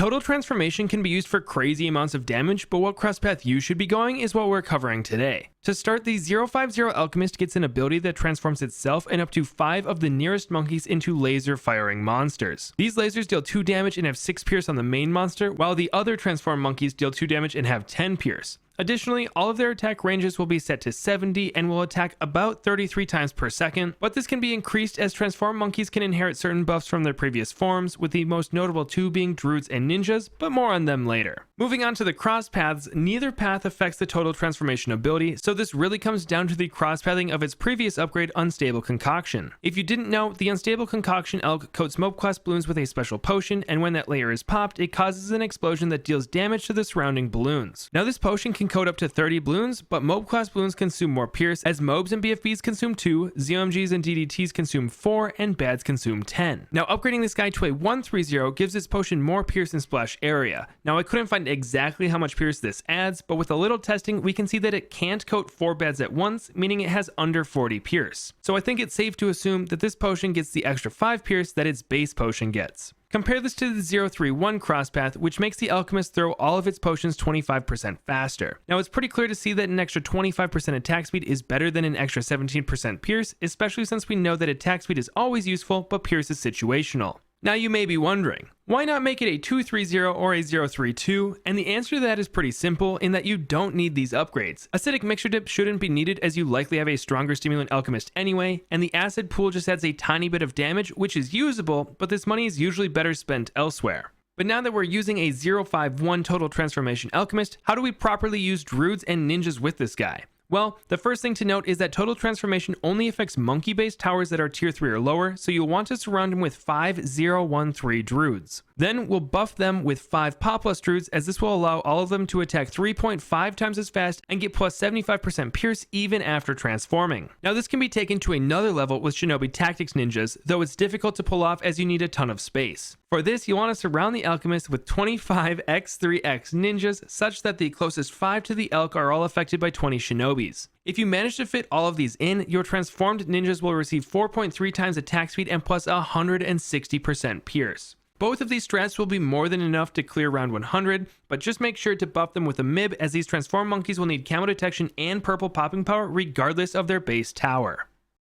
Total Transformation can be used for crazy amounts of damage, but what Crosspath you should be going is what we're covering today. To start, the 050 Alchemist gets an ability that transforms itself and up to 5 of the nearest monkeys into laser firing monsters. These lasers deal 2 damage and have 6 pierce on the main monster, while the other transformed monkeys deal 2 damage and have 10 pierce. Additionally, all of their attack ranges will be set to 70 and will attack about 33 times per second, but this can be increased as transformed monkeys can inherit certain buffs from their previous forms, with the most notable 2 being druids and ninjas, but more on them later. Moving on to the crosspaths, neither path affects the total transformation ability, so this really comes down to the crosspathing of its previous upgrade, Unstable Concoction. If you didn't know, the Unstable Concoction Elk coats mob class balloons with a special potion, and when that layer is popped, it causes an explosion that deals damage to the surrounding balloons. Now this potion can coat up to 30 balloons, but mob class balloons consume more pierce, as mobs and BFBs consume 2, ZOMGs and DDTs consume 4, and bads consume 10. Now upgrading this guy to a 130 gives this potion more pierce and splash area. Now I couldn't find exactly how much pierce this adds, but with a little testing we can see that it can't coat 4 bads at once, meaning it has under 40 pierce. So I think it's safe to assume that this potion gets the extra 5 pierce that its base potion gets. Compare this to the 031 Crosspath, which makes the Alchemist throw all of its potions 25% faster. Now it's pretty clear to see that an extra 25% attack speed is better than an extra 17% pierce, especially since we know that attack speed is always useful, but pierce is situational. Now you may be wondering, why not make it a 230 or a 032? And the answer to that is pretty simple in that you don't need these upgrades. Acidic Mixture Dip shouldn't be needed as you likely have a stronger Stimulant Alchemist anyway, and the Acid Pool just adds a tiny bit of damage, which is usable, but this money is usually better spent elsewhere. But now that we're using a 051 Total Transformation Alchemist, how do we properly use druids and ninjas with this guy? Well, the first thing to note is that Total Transformation only affects monkey-based towers that are tier 3 or lower, so you'll want to surround them with 5013 druids. Then we'll buff them with 5 Populus druids, as this will allow all of them to attack 3.5 times as fast and get plus 75% pierce even after transforming. Now this can be taken to another level with Shinobi Tactics ninjas, though it's difficult to pull off as you need a ton of space. For this, you want to surround the Alchemist with 25 x3x ninjas, such that the closest 5 to the Elk are all affected by 20 Shinobis. If you manage to fit all of these in, your transformed ninjas will receive 4.3 times attack speed and plus 160% pierce. Both of these strats will be more than enough to clear round 100, but just make sure to buff them with a MIB, as these transformed monkeys will need camo detection and purple popping power regardless of their base tower.